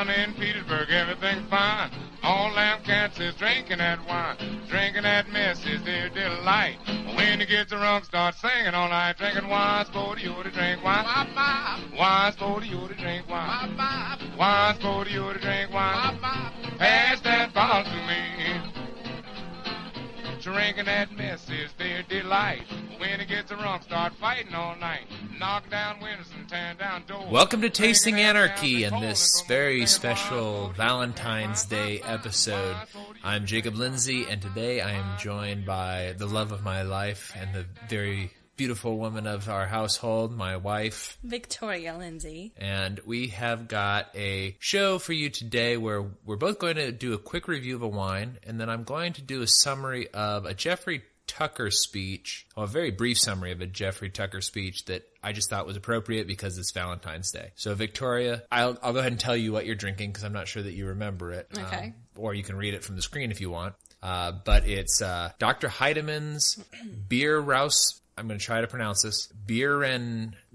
Down in Petersburg, everything's fine. All them cats is drinking that wine. Drinking that mess is their delight. When you get drunk, start singing all night. Drinking wine, supposed you to drink wine. Wine, supposed you to drink wine. Wine, supposed you to drink wine. Pass that bottle to me. Drinking that mess is their delight. When it gets drunk, start fighting all night. Knock down windows and tear down doors. Welcome to Tasting Anarchy in this very special Valentine's Day episode. I'm Jacob Lindsay, and today I am joined by the love of my life and the very beautiful woman of our household, my wife, Viktoriia Lindsay. And we have got a show for you today where we're both going to do a quick review of a wine, and then I'm going to do a summary of a Jeffrey Tucker speech, a very brief summary of a Jeffrey Tucker speech that I just thought was appropriate because it's Valentine's Day. So Viktoriia, I'll go ahead and tell you what you're drinking because I'm not sure that you remember it. Okay. Or you can read it from the screne if you want. But it's Dr. Heidemanns Beerenauslese. I'm going to try to pronounce this. Beerenauslese.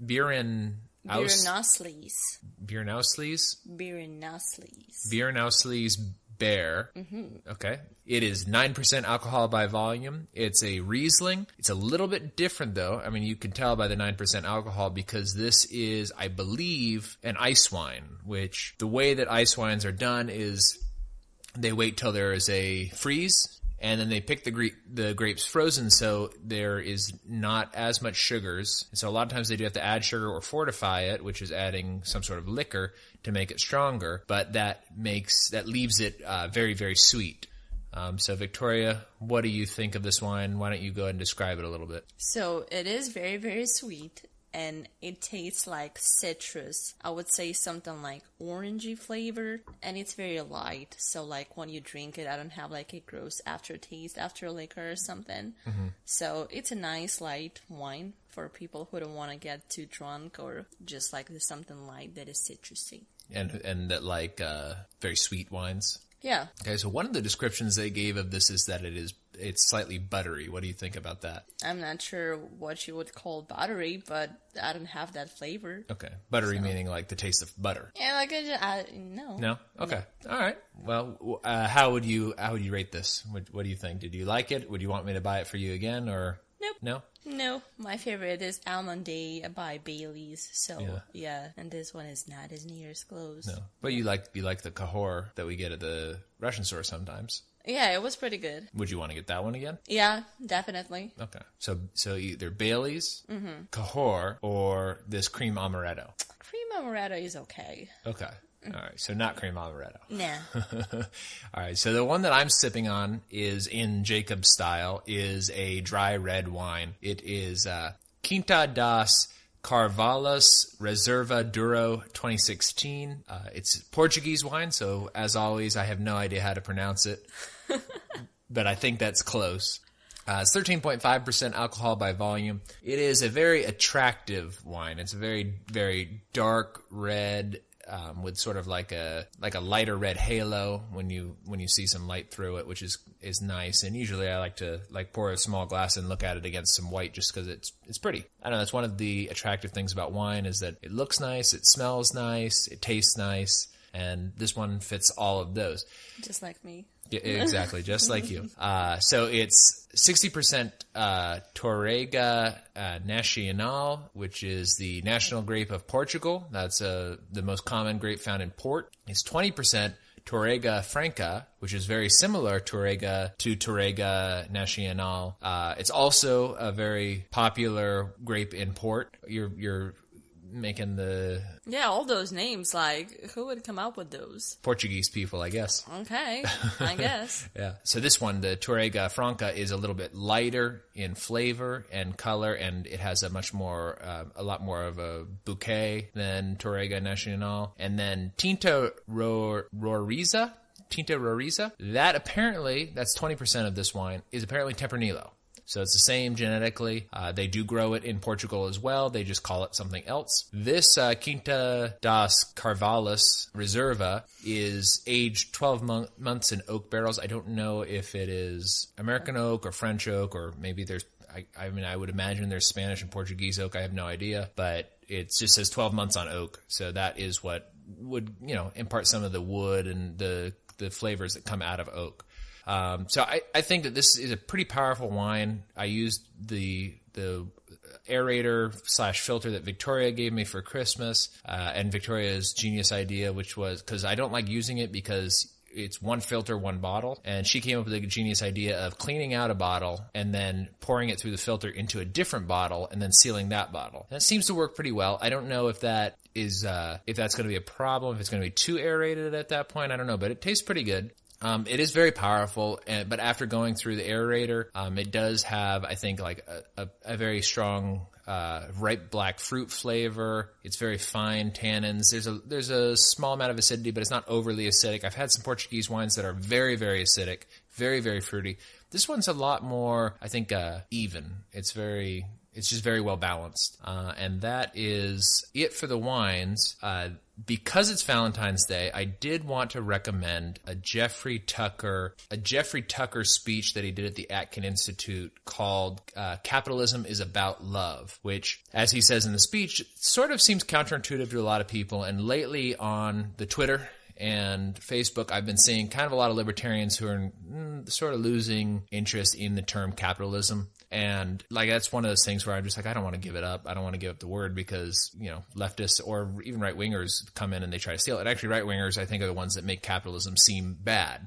Bear. Mm-hmm. Okay. It is 9% alcohol by volume. It's a Riesling. It's a little bit different, though. I mean, you can tell by the 9% alcohol because this is, I believe, an ice wine, which the way that ice wines are done is they wait till there is a freeze, and then they pick the grapes frozen, so there is not as much sugars. So a lot of times they do have to add sugar or fortify it, which is adding some sort of liquor to make it stronger. But that leaves it very, very sweet. So Viktoriia, what do you think of this wine? Why don't you go ahead and describe it a little bit? So it is very, very sweet. And it tastes like citrus. I would say something like orangey flavor. And it's very light. So like when you drink it, I don't have like a gross aftertaste after liquor or something. Mm-hmm. So it's a nice light wine for people who don't want to get too drunk or just like something light that is citrusy. And that like very sweet wines? Yeah. Okay, so one of the descriptions they gave of this is that it's slightly buttery. What do you think about that? I'm not sure what you would call buttery, but I don't have that flavor. Okay. Buttery meaning like the taste of butter. Yeah, like no. No? Okay. No. All right. Well, how would you rate this? What do you think? Did you like it? Would you want me to buy it for you again or? Nope. No? No, my favorite is Almond Day by Bailey's. So yeah, and this one is not as near as close. No, but you like the Cahors that we get at the Russian store sometimes. Yeah, it was pretty good. Would you want to get that one again? Yeah, definitely. Okay, so either Bailey's, Cahors, or this cream amaretto. Cream amaretto is okay. Okay. All right, so not cream amaretto. Nah. All right, so the one that I'm sipping on is in Jacob's style, is a dry red wine. It is Quinta das Carvalhas Reserva Douro 2016. It's Portuguese wine, so as always, I have no idea how to pronounce it, but I think that's close. It's 13.5% alcohol by volume. It is a very attractive wine. It's a very, very dark red, with sort of like a lighter red halo when you see some light through it, which is nice. And usually I like to pour a small glass and look at it against some white just because it's pretty. I don't know, that's one of the attractive things about wine is that it looks nice, it smells nice, it tastes nice, and this one fits all of those. Just like me. Yeah, exactly, just like you. So it's 60% Touriga Nacional, which is the national grape of Portugal. That's the most common grape found in port. It's 20% Touriga Franca, which is very similar to Touriga Nacional. It's also a very popular grape in port. You're making the... Yeah, all those names, like, who would come up with those? Portuguese people, I guess. Okay, I guess. Yeah. So this one, the Touriga Franca, is a little bit lighter in flavor and color, and it has a lot more of a bouquet than Touriga Nacional. And then Tinta Roriza, that's 20% of this wine, is apparently Tempranillo. So it's the same genetically. They do grow it in Portugal as well. They just call it something else. This Quinta das Carvalhas Reserva is aged 12 months in oak barrels. I don't know if it is American oak or French oak, or maybe there's, I would imagine there's Spanish and Portuguese oak. I have no idea, but it just says 12 months on oak. So that is what would, impart some of the wood and the flavors that come out of oak. So I think that this is a pretty powerful wine. I used the aerator / filter that Viktoriia gave me for Christmas, and Victoria's genius idea, which was, because I don't like using it because it's one filter, one bottle. And she came up with a genius idea of cleaning out a bottle and then pouring it through the filter into a different bottle and then sealing that bottle. And it seems to work pretty well. I don't know if that is, if that's going to be a problem, if it's going to be too aerated at that point. I don't know, but it tastes pretty good. It is very powerful, but after going through the aerator, it does have, I think, like a very strong ripe black fruit flavor. It's very fine tannins. There's a small amount of acidity, but it's not overly acidic. I've had some Portuguese wines that are very, very acidic, very, very fruity. This one's a lot more, I think, even. It's just very well balanced. And that is it for the wines. Because it's Valentine's Day, I did want to recommend a Jeffrey Tucker speech that he did at the Atkin Institute called Capitalism is About Love, which, as he says in the speech, sort of seems counterintuitive to a lot of people. And lately on the Twitter and Facebook, I've been seeing kind of a lot of libertarians who are sort of losing interest in the term capitalism. And like, that's one of those things where I'm just like, I don't want to give it up. I don't want to give up the word because, leftists or even right-wingers come in and they try to steal it. Actually, right-wingers, I think, are the ones that make capitalism seem bad.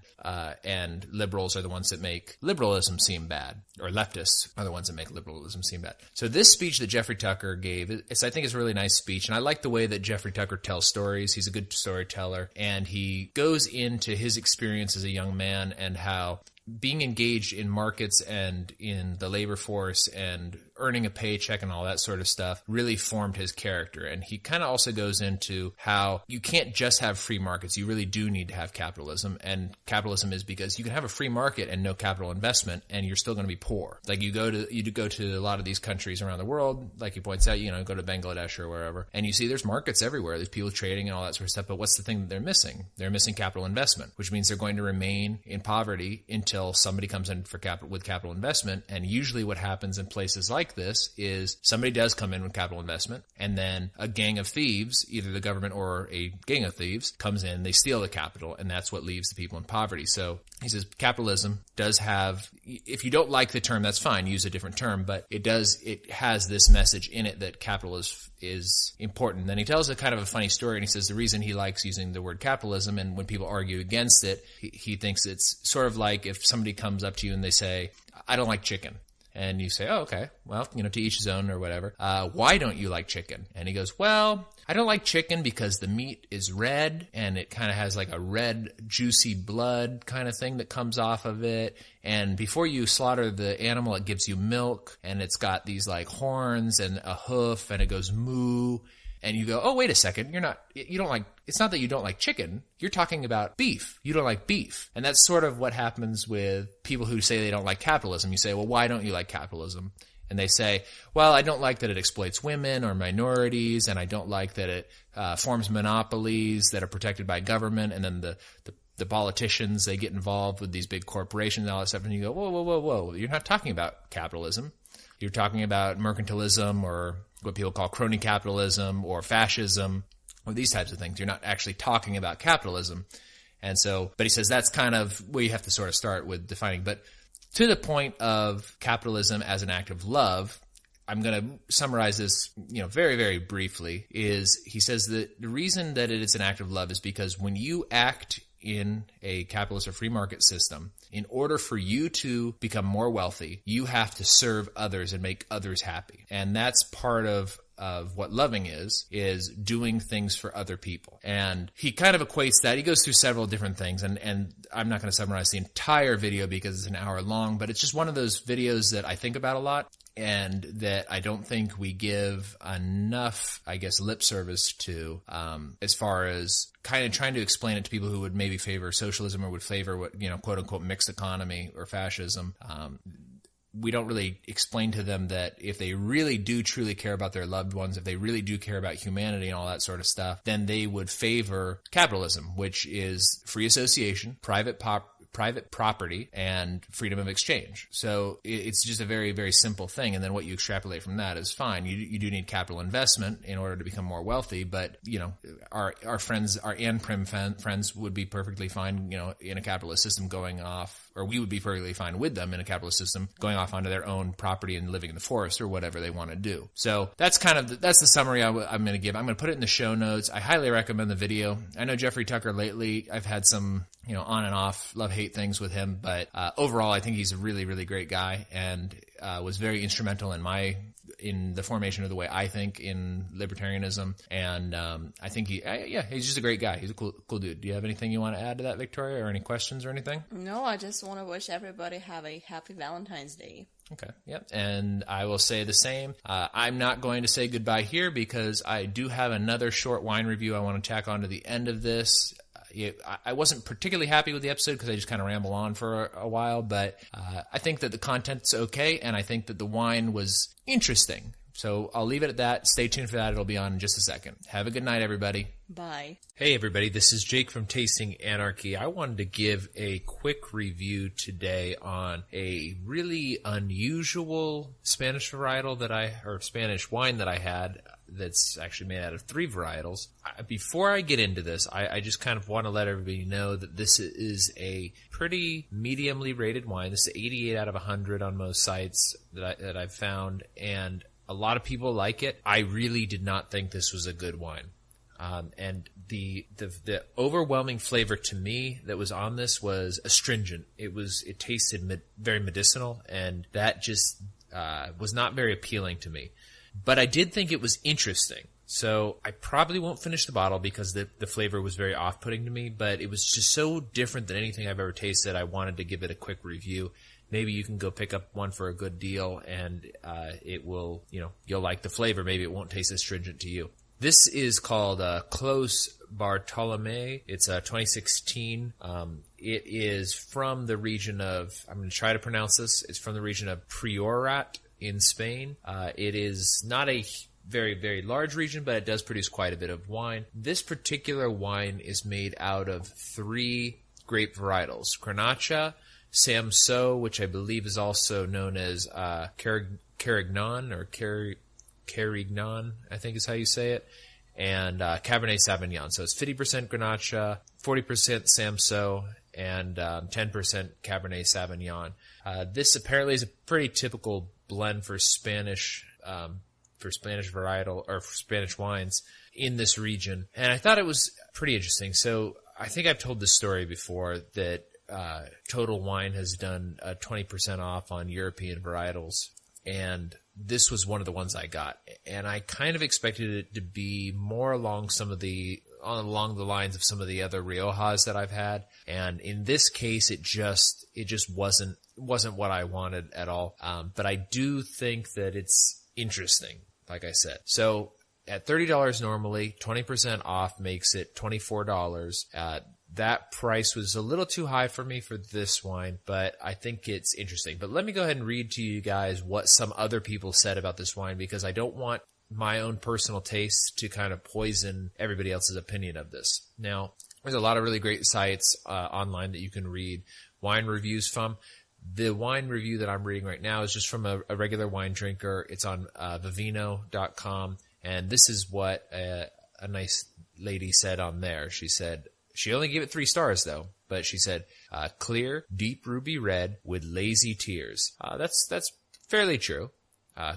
And liberals are the ones that make liberalism seem bad. Or leftists are the ones that make liberalism seem bad. So this speech that Jeffrey Tucker gave, I think it's a really nice speech. And I like the way that Jeffrey Tucker tells stories. He's a good storyteller. And he goes into his experience as a young man and how being engaged in markets and in the labor force and earning a paycheck and all that sort of stuff really formed his character. And he kind of also goes into how you can't just have free markets. You really do need to have capitalism. And capitalism is because you can have a free market and no capital investment and you're still going to be poor. Like you go to a lot of these countries around the world, like he points out, go to Bangladesh or wherever, and you see there's markets everywhere. There's people trading and all that sort of stuff. But what's the thing that they're missing? They're missing capital investment, which means they're going to remain in poverty until somebody comes in with capital investment. And usually what happens in places like this is somebody does come in with capital investment, and then a gang of thieves, either the government or a gang of thieves, comes in, they steal the capital, and that's what leaves the people in poverty. So he says capitalism does have, if you don't like the term, that's fine, use a different term, but it has this message in it that capital is important. Then he tells a kind of a funny story, and he says the reason he likes using the word capitalism, and when people argue against it, he thinks it's sort of like if somebody comes up to you and they say, I don't like chicken. And you say, oh, okay, well, to each his own or whatever. Why don't you like chicken? And he goes, well, I don't like chicken because the meat is red and it kind of has like a red, juicy blood kind of thing that comes off of it. And before you slaughter the animal, it gives you milk, and it's got these like horns and a hoof, and it goes moo. And you go, oh, wait a second, it's not that you don't like chicken, you're talking about beef. You don't like beef. And that's sort of what happens with people who say they don't like capitalism. You say, well, why don't you like capitalism? And they say, well, I don't like that it exploits women or minorities, and I don't like that it forms monopolies that are protected by government, and then the politicians, they get involved with these big corporations and all that stuff, and you go, whoa, whoa, whoa, whoa, you're not talking about capitalism. You're talking about mercantilism, or what people call crony capitalism, or fascism, or these types of things. You're not actually talking about capitalism. And so, but he says that's kind of where you have to sort of start with defining. But to the point of capitalism as an act of love, I'm going to summarize this, very, very briefly, is he says that the reason that it is an act of love is because when you act in a capitalist or free market system, in order for you to become more wealthy, you have to serve others and make others happy. And that's part of what loving is doing things for other people. And he kind of equates that. He goes through several different things, and I'm not going to summarize the entire video because it's an hour long, but it's just one of those videos that I think about a lot, and that I don't think we give enough, lip service to, as far as kind of trying to explain it to people who would maybe favor socialism or would favor what, quote unquote, mixed economy or fascism. We don't really explain to them that if they really do truly care about their loved ones, if they really do care about humanity and all that sort of stuff, then they would favor capitalism, which is free association, private private property and freedom of exchange. So it's just a very, very simple thing. And then what you extrapolate from that is fine. You do need capital investment in order to become more wealthy, but our friends, our Prim friends would be perfectly fine, in a capitalist system going off, or we would be perfectly fine with them in a capitalist system going off onto their own property and living in the forest or whatever they want to do. So that's that's the summary I'm going to give. I'm going to put it in the show notes. I highly recommend the video. I know Jeffrey Tucker lately, I've had some, on and off love-hate things with him, but overall I think he's a really, really great guy and was very instrumental in the formation of the way I think in libertarianism. And I think he's just a great guy. He's a cool dude. Do you have anything you want to add to that, Viktoriia, or any questions or anything? No, I just want to wish everybody have a happy Valentine's Day. Okay, yep. And I will say the same. I'm not going to say goodbye here because I do have another short wine review I want to tack on to the end of this. I wasn't particularly happy with the episode because I just kind of ramble on for a while, but I think that the content's okay, and I think that the wine was interesting. So I'll leave it at that. Stay tuned for that. It'll be on in just a second. Have a good night, everybody. Bye. Hey, everybody. This is Jake from Tasting Anarchy. I wanted to give a quick review today on a really unusual Spanish Spanish wine that I had that's actually made out of 3 varietals. Before I get into this, I just kind of want to let everybody know that this is a pretty mediumly rated wine. This is 88 out of 100 on most sites that I've found, and a lot of people like it. I really did not think this was a good wine. And the overwhelming flavor to me that was on this was astringent. It tasted very medicinal, and that just was not very appealing to me. But I did think it was interesting. So I probably won't finish the bottle because the flavor was very off-putting to me, but it was just so different than anything I've ever tasted. I wanted to give it a quick review. Maybe you can go pick up one for a good deal, and it will, you'll like the flavor. Maybe it won't taste as astringent to you. This is called Clos Bartolome. It's 2016. It is from the region of, I'm going to try to pronounce this, it's from the region of Priorat in Spain. It is not a very, very large region, but it does produce quite a bit of wine. This particular wine is made out of 3 grape varietals: Grenache, Samso, which I believe is also known as Carignan or Carignan, I think is how you say it, and Cabernet Sauvignon. So it's 50% Grenache, 40% Samso, and 10% Cabernet Sauvignon. This apparently is a pretty typical blend for Spanish varietal or for Spanish wines in this region, and I thought it was pretty interesting. So I think I've told this story before that Total Wine has done 20% off on European varietals, and this was one of the ones I got. And I kind of expected it to be more along the lines of some of the other Riojas that I've had, and in this case, it just wasn't what I wanted at all. But I do think that it's interesting, like I said. So at $30 normally, 20% off makes it $24. That price was a little too high for me for this wine, but I think it's interesting. But let me go ahead and read to you guys what some other people said about this wine, because I don't want my own personal taste to kind of poison everybody else's opinion of this. Now, there's a lot of really great sites online that you can read wine reviews from. The wine review that I'm reading right now is just from a regular wine drinker. It's on vivino.com, and this is what a nice lady said on there. She said, she only gave it 3 stars though, but she said, clear, deep ruby red with lazy tears. That's fairly true.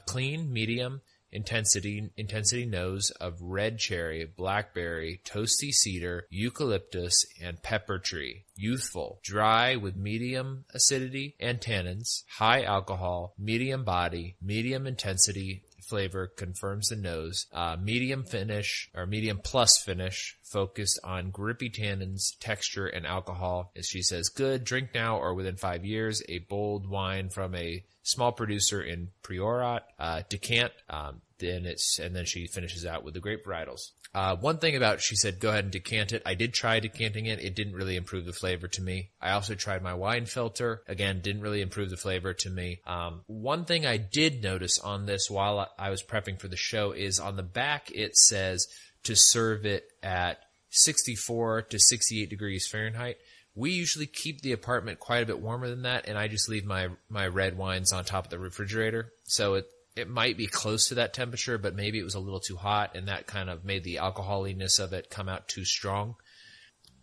Clean, medium, intensity nose of red cherry, blackberry, toasty cedar, eucalyptus, and pepper tree. Youthful, dry with medium acidity and tannins, high alcohol, medium body, medium intensity flavor confirms the nose, medium finish or medium plus finish focused on grippy tannins, texture, and alcohol. As she says, good, drink now or within 5 years, a bold wine from a small producer in Priorat, decant, and then she finishes out with the grape varietals. One thing about, she said, go ahead and decant it. I did try decanting it. It didn't really improve the flavor to me. I also tried my wine filter. Again, didn't really improve the flavor to me. One thing I did notice on this while I was prepping for the show is on the back it says to serve it at 64 to 68 degrees Fahrenheit, We usually keep the apartment quite a bit warmer than that, and I just leave my red wines on top of the refrigerator. So it might be close to that temperature, but maybe it was a little too hot, and that kind of made the alcoholiness of it come out too strong.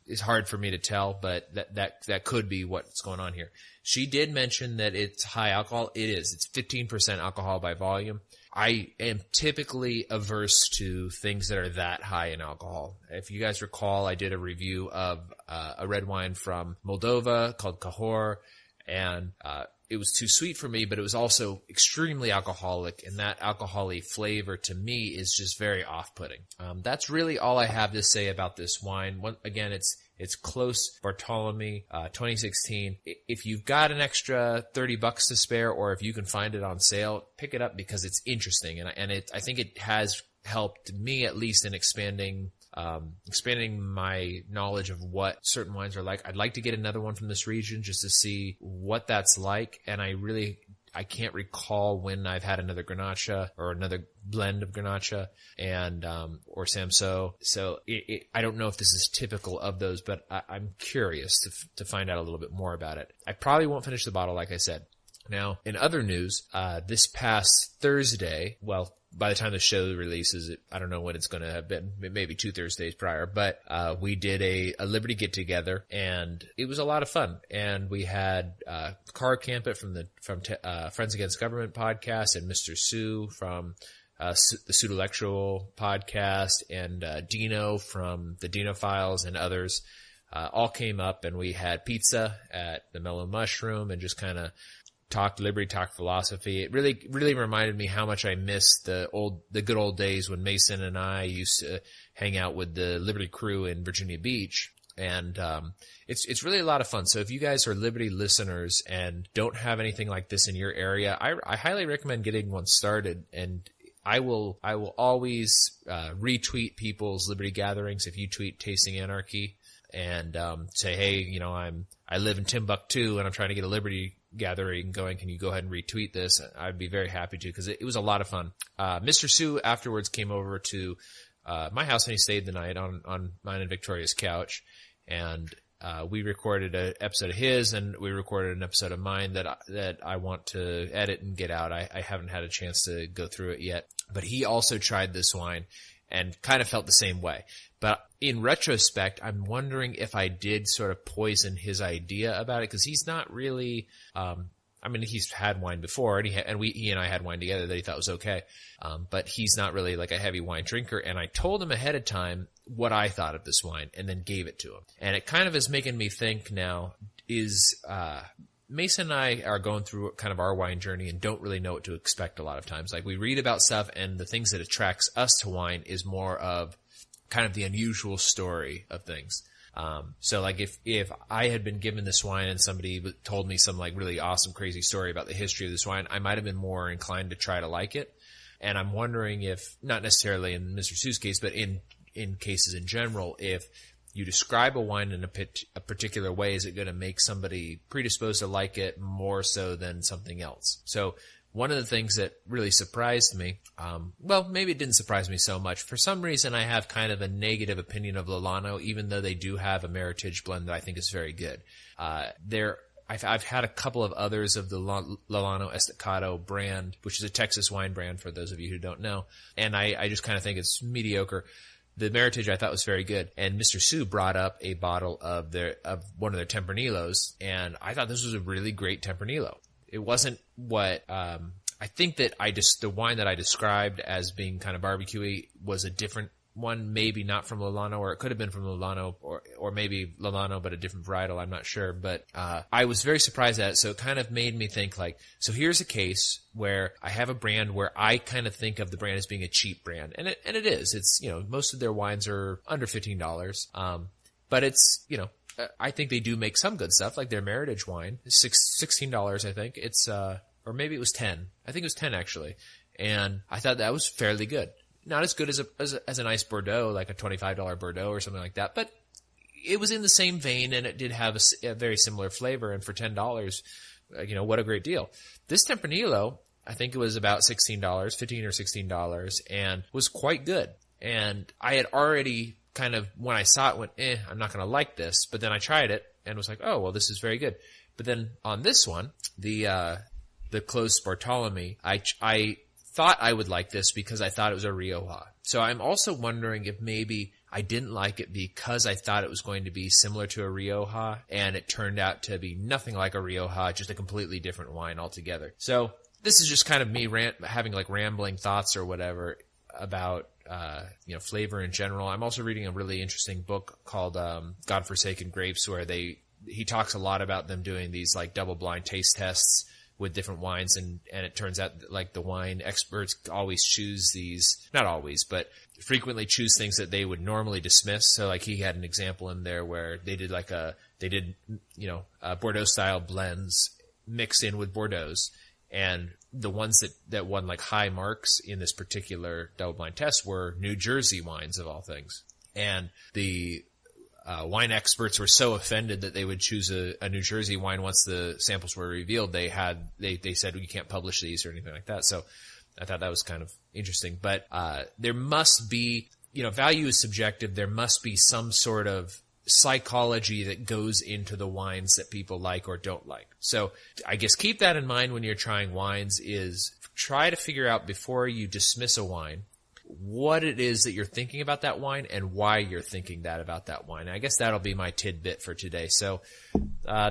It's hard for me to tell, but that could be what's going on here. She did mention that it's high alcohol. It is. It's 15% alcohol by volume. I am typically averse to things that are that high in alcohol. If you guys recall, I did a review of a red wine from Moldova called Cahor, and it was too sweet for me, but it was also extremely alcoholic, and that alcoholic flavor to me is just very off-putting. That's really all I have to say about this wine. Again, it's close Bartolome, 2016. If you've got an extra $30 to spare, or if you can find it on sale, pick it up because it's interesting, and I think it has helped me at least in expanding my knowledge of what certain wines are like. I'd like to get another one from this region just to see what that's like, and I can't recall when I've had another Grenache or another blend of Grenache and or Samso. So I don't know if this is typical of those, but I'm curious to find out a little bit more about it. I probably won't finish the bottle, like I said. Now, in other news, this past Thursday, well, by the time the show releases, I don't know when it's going to have been, maybe 2 Thursdays prior, but we did a Liberty get-together, and it was a lot of fun. And we had Cara Campett from Friends Against Government podcast, and Mr. Sue from the Pseudolectual podcast, and Dino from the Dino Files and others all came up, and we had pizza at the Mellow Mushroom and just kind of talked liberty, talked philosophy. It really reminded me how much I missed the good old days when Mason and I used to hang out with the Liberty crew in Virginia Beach. And it's really a lot of fun. So if you guys are Liberty listeners and don't have anything like this in your area, I highly recommend getting one started. And I will always retweet people's Liberty gatherings. If you tweet Tasting Anarchy and say, hey, I live in Timbuktu and I'm trying to get a Liberty gathering going, can you go ahead and retweet this? I'd be very happy to, because it was a lot of fun. Mr. Sue afterwards came over to my house, and he stayed the night on mine and Viktoria's couch, and we recorded an episode of his, and we recorded an episode of mine that I want to edit and get out. I haven't had a chance to go through it yet, but he also tried this wine and kind of felt the same way. But in retrospect, I'm wondering if I did sort of poison his idea about it, because he's not really, he's had wine before, and he and I had wine together that he thought was okay. But he's not really like a heavy wine drinker. And I told him ahead of time what I thought of this wine and then gave it to him. And it kind of is making me think now, Mason and I are going through kind of our wine journey and don't really know what to expect a lot of times. Like, we read about stuff, and the things that attracts us to wine is more of kind of the unusual story of things. So like if I had been given this wine and somebody told me some like really awesome, crazy story about the history of this wine, I might have been more inclined to try to like it. And I'm wondering if, not necessarily in Mr. Sue's case, but in cases in general, if you describe a wine in a particular way, is it going to make somebody predisposed to like it more so than something else? So one of the things that really surprised me, maybe it didn't surprise me so much. For some reason, I have kind of a negative opinion of Lolano, even though they do have a Meritage blend that I think is very good. I've had a couple of others of the Lolano Estacado brand, which is a Texas wine brand for those of you who don't know, and I just kind of think it's mediocre. The Meritage I thought was very good, and Mr. Sue brought up a bottle of one of their Tempernilos, and I thought this was a really great Tempranillo. It wasn't what I think that the wine that I described as being kind of barbecuey was a different one, maybe not from Lolano, or it could have been from Lolano, or maybe Lolano but a different varietal, I'm not sure. But I was very surprised at it, so it kind of made me think like, so here's a case where I have a brand where I kind of think of the brand as being a cheap brand, and it is. It's, most of their wines are under $15, but it's, I think they do make some good stuff, like their Meritage wine. It's $16, I think. It's, or maybe it was 10. I think it was 10 actually. And I thought that was fairly good. Not as good as a nice Bordeaux, like a $25 Bordeaux or something like that, but it was in the same vein, and it did have a very similar flavor. And for $10, what a great deal. This Tempranillo, I think it was about $16, $15 or $16, and was quite good. And I had already kind of, when I saw it, went, I'm not going to like this. But then I tried it, and was like, oh, well, this is very good. But then on this one, the closed Bartolome, I thought I would like this because I thought it was a Rioja. So I'm also wondering if maybe I didn't like it because I thought it was going to be similar to a Rioja, and it turned out to be nothing like a Rioja, just a completely different wine altogether. So this is just kind of me having like rambling thoughts or whatever about flavor in general. I'm also reading a really interesting book called Godforsaken Grapes, where he talks a lot about them doing these like double-blind taste tests with different wines, and it turns out that, like, the wine experts always choose these, not always, but frequently choose things that they would normally dismiss. So like he had an example in there where they did Bordeaux style blends mixed in with Bordeaux's, and the ones that won like high marks in this particular double-blind test were New Jersey wines of all things. And the wine experts were so offended that they would choose a New Jersey wine once the samples were revealed. They said, we can't publish these or anything like that. So I thought that was kind of interesting. But there must be, value is subjective. There must be some sort of psychology that goes into the wines that people like or don't like. So I guess keep that in mind when you're trying wines, is try to figure out before you dismiss a wine what it is that you're thinking about that wine and why you're thinking that about that wine. I guess that'll be my tidbit for today. So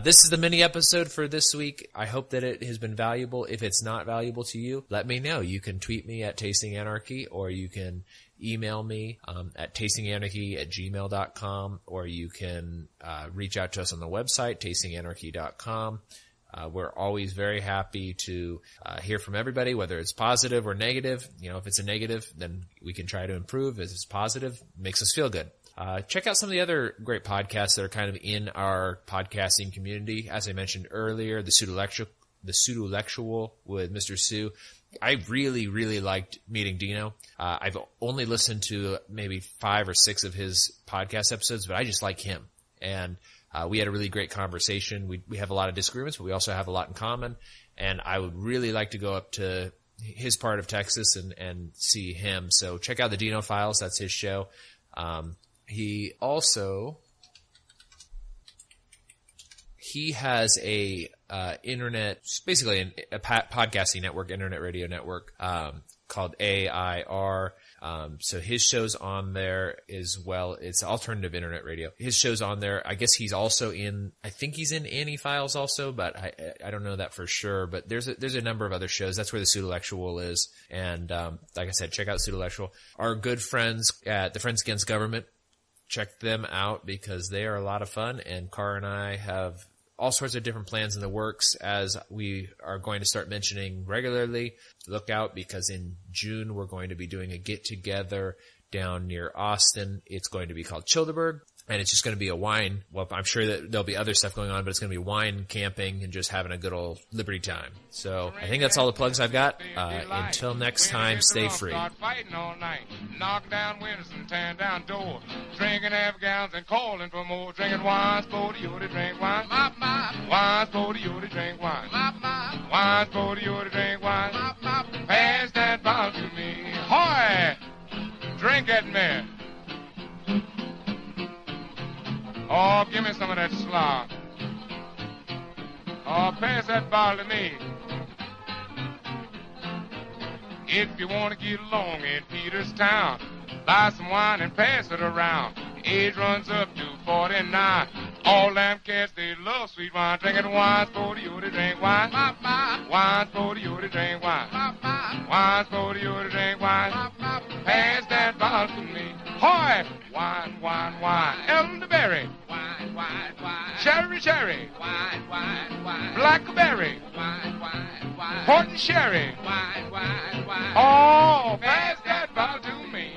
this is the mini episode for this week. I hope that it has been valuable. If it's not valuable to you, let me know. You can tweet me at Tasting Anarchy, or you can email me at tastinganarchy@gmail.com, or you can reach out to us on the website, tastinganarchy.com. We're always very happy to hear from everybody, whether it's positive or negative. If it's a negative, then we can try to improve. If it's positive, it makes us feel good. Check out some of the other great podcasts that are kind of in our podcasting community. As I mentioned earlier, the Pseudolectual with Mr. Sue. I really, really liked meeting Dino. I've only listened to maybe 5 or 6 of his podcast episodes, but I just like him. And we had a really great conversation. We have a lot of disagreements, but we also have a lot in common. And I would really like to go up to his part of Texas and see him. So check out the Dino Files. That's his show. He has a internet, basically a podcasting network, internet radio network, called AIR. So his show's on there as well. It's alternative internet radio. His show's on there. I guess he's also I think he's in Annie Files also, but I don't know that for sure. But there's a number of other shows. That's where the Pseudolectual is. And, like I said, check out Pseudolectual. Our good friends at the Friends Against Government, check them out because they are a lot of fun. And Cara and I have all sorts of different plans in the works, as we are going to start mentioning regularly. Look out, because in June we're going to be doing a get-together down near Austin. It's going to be called Childeberg, and it's just going to be a wine. Well, I'm sure that there'll be other stuff going on, but it's going to be wine, camping, and just having a good old Liberty time. So I think that's all the plugs I've got. Until next time, stay free. Start fighting all night, knocking down windows and tearing down doors, drinking half gallons and calling for more, drinking wine, sporty, you to drink wine, wine, sporty, you to drink wine, wine, sporty, you to drink wine, pass that bottle to me, hoy, drink at me. Oh, give me some of that slop. Oh, pass that bottle to me. If you want to get along in Peterstown, buy some wine and pass it around. The age runs up to 49. All them cats, they love sweet wine. Drinking wine, sporty, you to drink wine. Wine, sporty, you to drink wine. Wine, sporty, you to drink wine. Pass that bottle to me. Hoy! Wine, wine, wine. Elderberry. Wine, wine, wine. Cherry, cherry. Wine, wine, wine. Blackberry. Wine, wine, wine. Port and sherry. Wine, wine, wine. Oh, pass that bottle to me.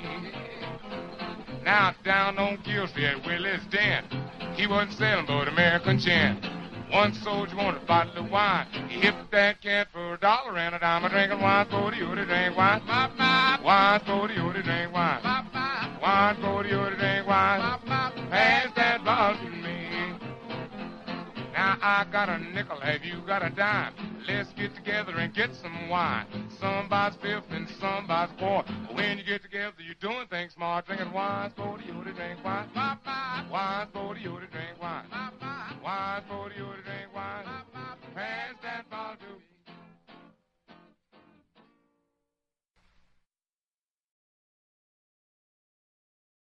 Now down on Gillsby at Willie's Den, he wasn't selling but American gin. One soldier wanted a bottle of wine. He hipped that cat for $1 and a dime. Drinking wine, sporty, you to drink wine. Wine, sporty, you to drink wine. Wine, sporty, you to drink wine. Pass that bottle to me. Now I got a nickel, have you got a dime? Let's get together and get some wine. Somebody's fifth and somebody's fourth. But when you get together, you're doing things smart. Drinking wine, sporty, you to drink wine. Wine, sporty, you to drink wine. Wine, wine, for you to drink wine. Pass that bottle